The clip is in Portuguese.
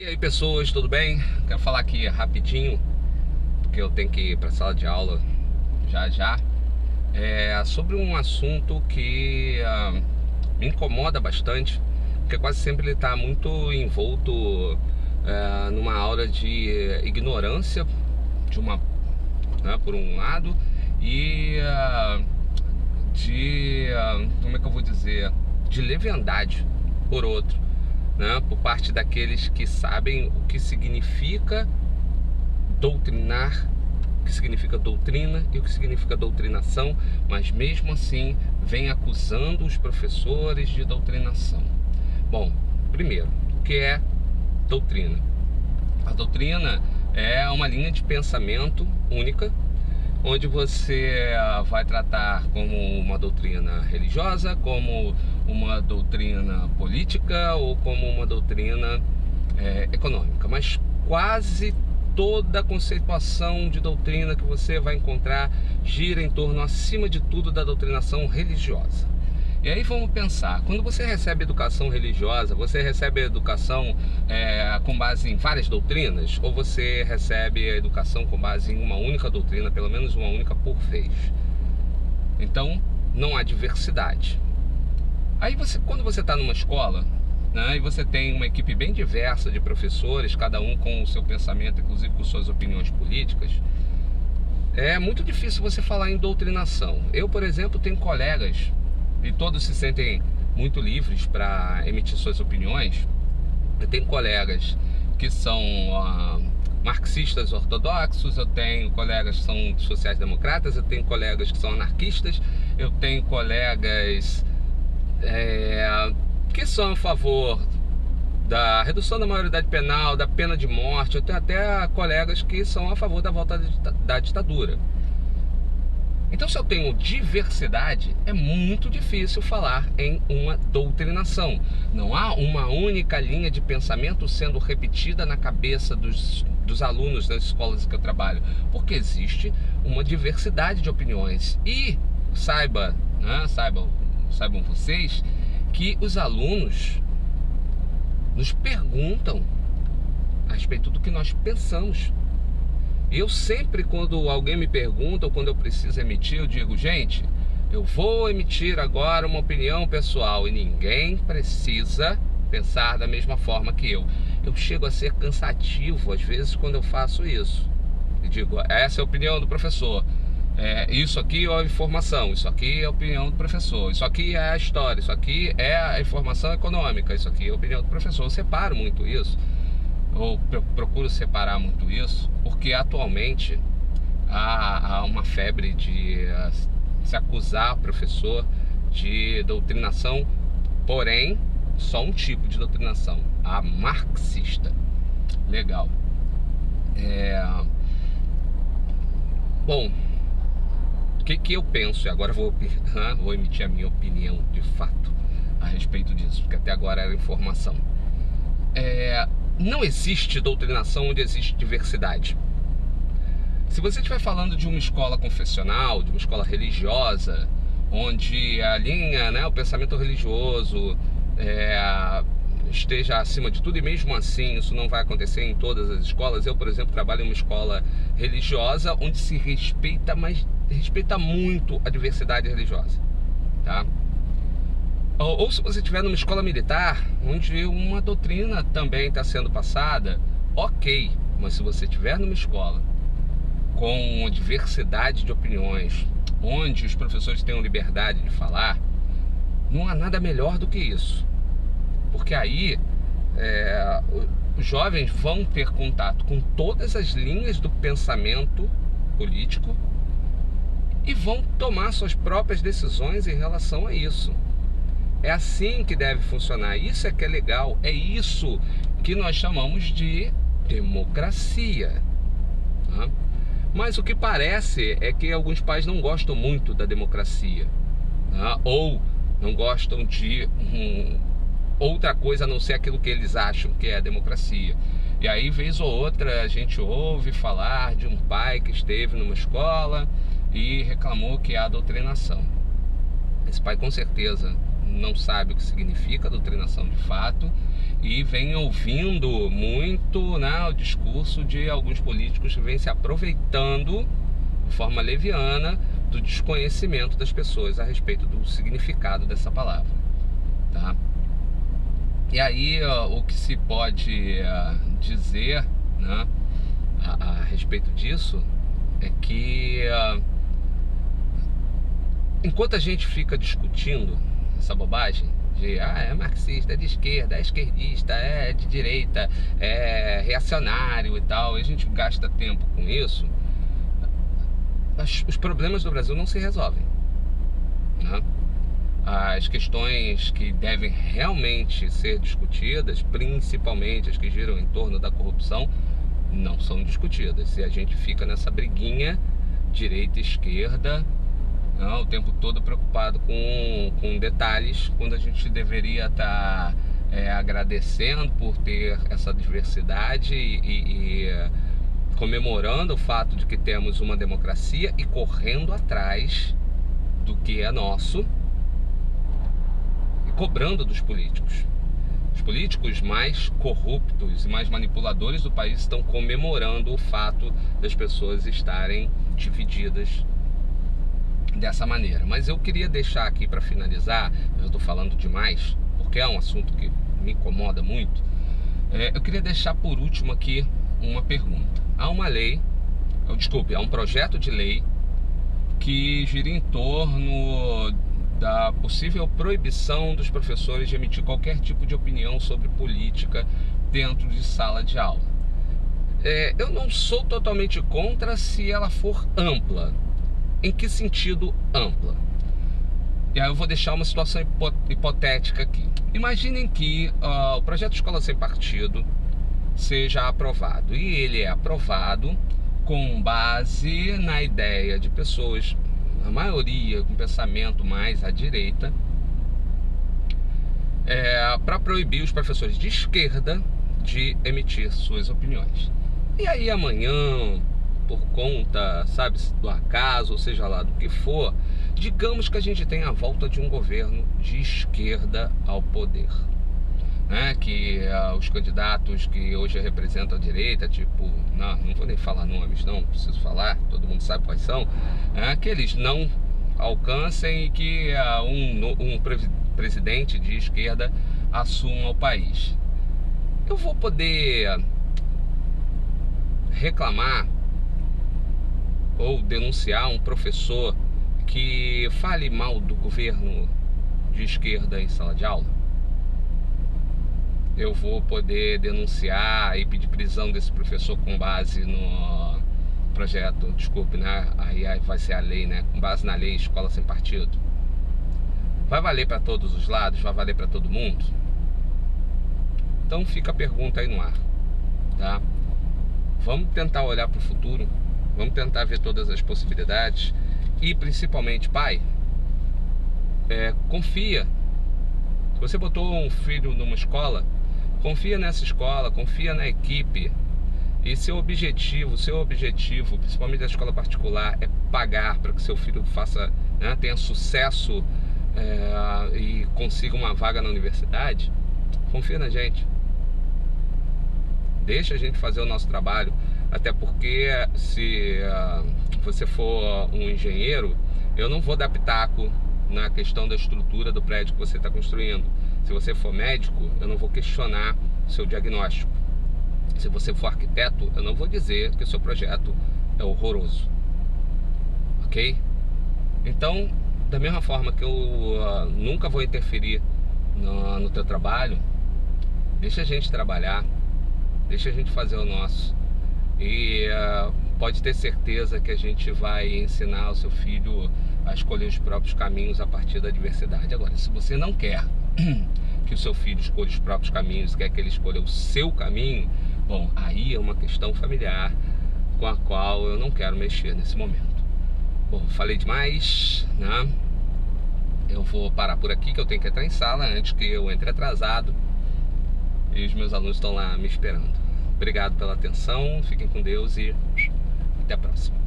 E aí pessoas, tudo bem? Quero falar aqui rapidinho, porque eu tenho que ir para a sala de aula já já. Sobre um assunto que me incomoda bastante, porque quase sempre ele está muito envolto numa aura de ignorância de por um lado, e como é que eu vou dizer, de leviandade por outro, né? Por parte daqueles que sabem o que significa doutrinar, o que significa doutrina e o que significa doutrinação, mas mesmo assim vem acusando os professores de doutrinação. Bom, primeiro, o que é doutrina? A doutrina é uma linha de pensamento única, onde você vai tratar como uma doutrina religiosa, como uma doutrina política ou como uma doutrina econômica. Mas quase toda a conceituação de doutrina que você vai encontrar gira em torno, acima de tudo, da doutrinação religiosa. E aí vamos pensar, quando você recebe educação religiosa, você recebe a educação com base em várias doutrinas, ou você recebe a educação com base em uma única doutrina, pelo menos uma única por vez? Então, não há diversidade. Aí quando você está numa escola, né, e você tem uma equipe bem diversa de professores, cada um com o seu pensamento, inclusive com suas opiniões políticas, é muito difícil você falar em doutrinação. Eu, por exemplo, tenho colegas, e todos se sentem muito livres para emitir suas opiniões. Eu tenho colegas que são marxistas ortodoxos, eu tenho colegas que são sociais-democratas, eu tenho colegas que são anarquistas, eu tenho colegas que são a favor da redução da maioridade penal, da pena de morte. Eu tenho até colegas que são a favor da volta da ditadura. Então, se eu tenho diversidade, é muito difícil falar em uma doutrinação. Não há uma única linha de pensamento sendo repetida na cabeça dos alunos das escolas que eu trabalho, porque existe uma diversidade de opiniões. E saibam vocês que os alunos nos perguntam a respeito do que nós pensamos. Eu sempre, quando alguém me pergunta ou quando eu preciso emitir, eu digo: gente, eu vou emitir agora uma opinião pessoal e ninguém precisa pensar da mesma forma que eu. Eu chego a ser cansativo às vezes quando eu faço isso. Eu digo: essa é a opinião do professor, isso aqui é a informação, isso aqui é a opinião do professor, isso aqui é a história, isso aqui é a informação econômica, isso aqui é a opinião do professor. Eu separo muito isso, ou procuro separar muito isso, porque atualmente há uma febre de se acusar o professor de doutrinação, porém só um tipo de doutrinação, a marxista. Legal. Bom, o que eu penso, e agora vou emitir a minha opinião de fato a respeito disso, porque até agora era informação. Não existe doutrinação onde existe diversidade. Se você estiver falando de uma escola confessional, de uma escola religiosa, onde a linha, o pensamento religioso esteja acima de tudo, e mesmo assim isso não vai acontecer em todas as escolas. Eu, por exemplo, trabalho em uma escola religiosa onde se respeita, mas respeita muito a diversidade religiosa, tá? Ou se você estiver numa escola militar, onde uma doutrina também está sendo passada, ok. Mas se você estiver numa escola com uma diversidade de opiniões, onde os professores tenham liberdade de falar, não há nada melhor do que isso. Porque aí os jovens vão ter contato com todas as linhas do pensamento político e vão tomar suas próprias decisões em relação a isso. É assim que deve funcionar. Isso é que é legal. É isso que nós chamamos de democracia. Tá? Mas o que parece é que alguns pais não gostam muito da democracia, tá? Ou não gostam de outra coisa a não ser aquilo que eles acham que é a democracia. E aí, vez ou outra, a gente ouve falar de um pai que esteve numa escola e reclamou que há doutrinação. Esse pai com certeza não sabe o que significa doutrinação de fato e vem ouvindo muito, né, o discurso de alguns políticos que vêm se aproveitando de forma leviana do desconhecimento das pessoas a respeito do significado dessa palavra, tá? E aí o que se pode dizer, né, a respeito disso é que enquanto a gente fica discutindo essa bobagem de é marxista, é de esquerda, é esquerdista, é de direita, é reacionário e tal, e a gente gasta tempo com isso, os problemas do Brasil não se resolvem, né? As questões que devem realmente ser discutidas, principalmente as que giram em torno da corrupção, não são discutidas. E a gente fica nessa briguinha direita e esquerda, o tempo todo preocupado com detalhes, quando a gente deveria estar agradecendo por ter essa diversidade e comemorando o fato de que temos uma democracia e correndo atrás do que é nosso e cobrando dos políticos. Os políticos mais corruptos e mais manipuladores do país estão comemorando o fato das pessoas estarem divididas dessa maneira. Mas eu queria deixar aqui para finalizar, eu estou falando demais, porque é um assunto que me incomoda muito. Eu queria deixar por último aqui uma pergunta. Há um projeto de lei que gira em torno da possível proibição dos professores de emitir qualquer tipo de opinião sobre política dentro de sala de aula. Eu não sou totalmente contra se ela for ampla. Em que sentido ampla? E aí eu vou deixar uma situação hipotética aqui. Imaginem que o projeto Escola Sem Partido seja aprovado. E ele é aprovado com base na ideia de pessoas, a maioria com pensamento mais à direita, para proibir os professores de esquerda de emitir suas opiniões. E aí amanhã, por conta, sabe, do acaso, ou seja lá do que for, digamos que a gente tem a volta de um governo de esquerda ao poder, né? Que os candidatos que hoje representam a direita, tipo, não vou nem falar nomes, não preciso falar, todo mundo sabe quais são, que eles não alcancem e que um presidente de esquerda assuma o país. Eu vou poder reclamar ou denunciar um professor que fale mal do governo de esquerda em sala de aula? Eu vou poder denunciar e pedir prisão desse professor com base no projeto, desculpe, né? Aí vai ser a lei, né? Com base na lei Escola Sem Partido. Vai valer para todos os lados? Vai valer para todo mundo? Então fica a pergunta aí no ar, tá? Vamos tentar olhar para o futuro, vamos tentar ver todas as possibilidades e principalmente, pai, confia. Se você botou um filho numa escola, confia nessa escola, confia na equipe. E seu objetivo, principalmente da escola particular, é pagar para que seu filho faça, né, tenha sucesso e consiga uma vaga na universidade. Confia na gente. Deixa a gente fazer o nosso trabalho. Até porque se você for um engenheiro, eu não vou dar pitaco na questão da estrutura do prédio que você está construindo. Se você for médico, eu não vou questionar o seu diagnóstico. Se você for arquiteto, eu não vou dizer que o seu projeto é horroroso. Ok? Então, da mesma forma que eu nunca vou interferir no teu trabalho, deixa a gente trabalhar, deixa a gente fazer o nosso. E pode ter certeza que a gente vai ensinar o seu filho a escolher os próprios caminhos a partir da diversidade. Agora, se você não quer que o seu filho escolha os próprios caminhos, quer que ele escolha o seu caminho, bom, aí é uma questão familiar com a qual eu não quero mexer nesse momento. Bom, falei demais, né? Eu vou parar por aqui, que eu tenho que entrar em sala antes que eu entre atrasado. E os meus alunos estão lá me esperando. Obrigado pela atenção, fiquem com Deus e até a próxima.